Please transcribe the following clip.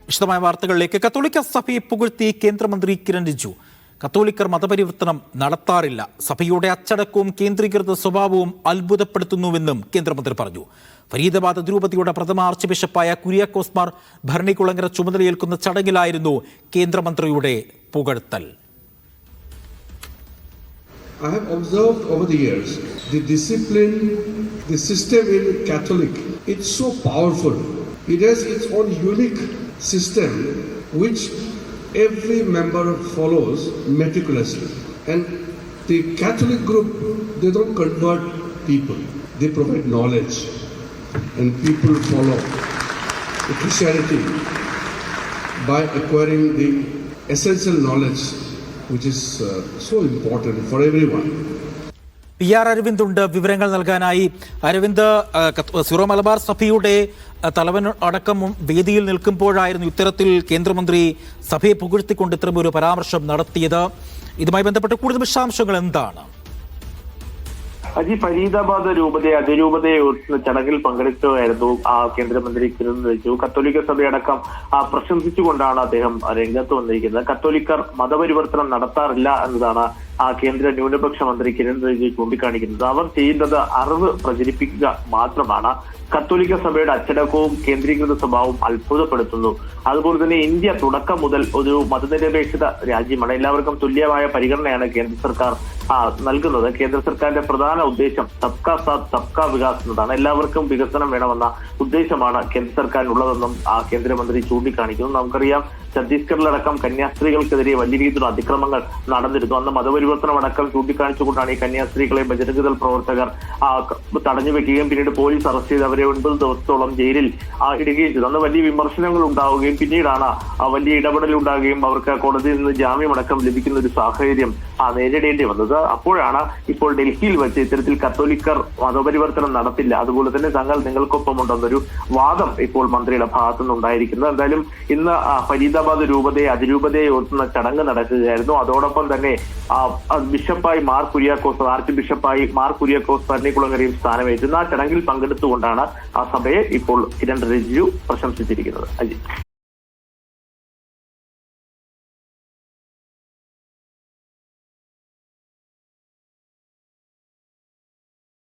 വിശദമായ വാർത്തകളിലേക്ക്. കത്തോലിക്ക സഭയെ പുകഴ്ത്തി കേന്ദ്രമന്ത്രി കിരൺ റിജിജു. കത്തോലിക്കർ മതപരിവർത്തനം നടത്താറില്ല, സഭയുടെ അച്ചടക്കവും കേന്ദ്രീകൃത സ്വഭാവവും അത്ഭുതപ്പെടുത്തുന്നുവെന്നും കേന്ദ്രമന്ത്രി പറഞ്ഞു. ഫരീദാബാദ് അതിരൂപതയുടെ പ്രഥമ ആർച്ച് ബിഷപ്പായ കുര്യാക്കോസ് മാർ ഭരണികുളങ്ങര ചുമതലയേൽക്കുന്ന ചടങ്ങിലായിരുന്നു കേന്ദ്രമന്ത്രിയുടെ പുകഴ്ത്തൽ. I have observed over the years the discipline, the system in Catholic. It's so powerful. It has its own unique system which every member follows meticulously. And the Catholic group, they don't convert people. They provide knowledge. And people follow the Christianity by acquiring the essential knowledge which is so important for everyone. PR Aravind ഉണ്ട് വിവരങ്ങൾ നൽകാനായി. Aravind, Syro Malabar സഭയുടെ തലവൻ അടക്കം വേദിയിൽ നിൽക്കുമ്പോഴായിരുന്നു ഇത്തരത്തിൽ കേന്ദ്രമന്ത്രി സഭയെ പുകഴ്ത്തിക്കൊണ്ട് ഇത്തരം ഒരു പരാമർശം നടത്തിയത്. ഇതുമായി ബന്ധപ്പെട്ട് കൂടുതൽ വിശദാംശങ്ങൾ എന്താണ്? ഫരീദാബാദ് അതിരൂപതയെ ചടങ്ങിൽ പങ്കെടുക്കുകയായിരുന്നു കേന്ദ്രമന്ത്രി കിരൺ റിജിജു. കത്തോലിക്ക സഭയടക്കം പ്രശംസിച്ചുകൊണ്ടാണ് അദ്ദേഹം രംഗത്ത് വന്നിരിക്കുന്നത്. കത്തോലിക്കർ മതപരിവർത്തനം നടത്താറില്ല എന്നതാണ് കേന്ദ്ര ന്യൂനപക്ഷ മന്ത്രി കിരൺ റിജിജു ചൂണ്ടിക്കാണിക്കുന്നത്. അവർ ചെയ്യുന്നത് അറിവ് പ്രചരിപ്പിക്കുക മാത്രമാണ്. കത്തോലിക്ക സഭയുടെ അച്ചടക്കവും കേന്ദ്രീകൃത സ്വഭാവവും അത്ഭുതപ്പെടുത്തുന്നു. അതുപോലെ തന്നെ ഇന്ത്യ തുടക്കം മുതൽ ഒരു മതനിരപേക്ഷത രാജ്യമാണ്. എല്ലാവർക്കും തുല്യമായ പരിഗണനയാണ് കേന്ദ്ര സർക്കാർ നൽകുന്നത്. കേന്ദ്ര സർക്കാരിന്റെ പ്രധാന ഉദ്ദേശം സബ്കാ സാത്ത് സബ്കാ വികാസ് എന്നതാണ്. എല്ലാവർക്കും വികസനം വേണമെന്ന ഉദ്ദേശമാണ് കേന്ദ്ര സർക്കാരിനുള്ളതെന്നും കേന്ദ്രമന്ത്രി ചൂണ്ടിക്കാണിക്കുന്നു. നമുക്കറിയാം, ഛത്തീസ്ഗഡിലടക്കം കന്യാസ്ത്രീകൾക്കെതിരെ വലിയ രീതിയിലുള്ള അതിക്രമങ്ങൾ നടന്നിരുന്നു. അന്ന് മതപരിവർത്തനം അടക്കം ചൂണ്ടിക്കാണിച്ചുകൊണ്ടാണ് ഈ കന്യാസ്ത്രീകളെ ബജരംഗ് ദൾ പ്രവർത്തകർ തടഞ്ഞു വെക്കുകയും പിന്നീട് പോലീസ് അറസ്റ്റ് ചെയ്ത് അവരെ 9 ദിവസത്തോളം ജയിലിൽ ഇടുകയും ചെയ്തു. അന്ന് വലിയ വിമർശനങ്ങൾ ഉണ്ടാവുകയും പിന്നീടാണ് വലിയ ഇടപെടൽ ഉണ്ടാകുകയും അവർക്ക് കോടതിയിൽ നിന്ന് ജാമ്യമടക്കം ലഭിക്കുന്ന ഒരു സാഹചര്യം നേരിടേണ്ടി വന്നത്. അപ്പോഴാണ് ഇപ്പോൾ ഡൽഹിയിൽ വെച്ച് ഇത്തരത്തിൽ കത്തോലിക്കർ മതപരിവർത്തനം നടത്തില്ല, അതുപോലെ തന്നെ തങ്ങൾ നിങ്ങൾക്കൊപ്പമുണ്ടെന്നൊരു വാദം ഇപ്പോൾ മന്ത്രിയുടെ ഭാഗത്തുനിന്നുണ്ടായിരിക്കുന്നത്. എന്തായാലും ഇന്ന് ഫരീദാബാദ് അതിരൂപതയെ ഓർത്തുന്ന ചടങ്ങ് നടക്കുകയായിരുന്നു. അതോടൊപ്പം തന്നെ ബിഷപ്പായി ആർച്ച് ബിഷപ്പായി മാർ കുര്യാക്കോസ് ഭരണികുളങ്ങരയും സ്ഥാനമേറ്റുന്ന ചടങ്ങിൽ പങ്കെടുത്തുകൊണ്ടാണ് ആ സഭയെ ഇപ്പോൾ കിരൺ റിജിജു പ്രശംസിച്ചിരിക്കുന്നത്.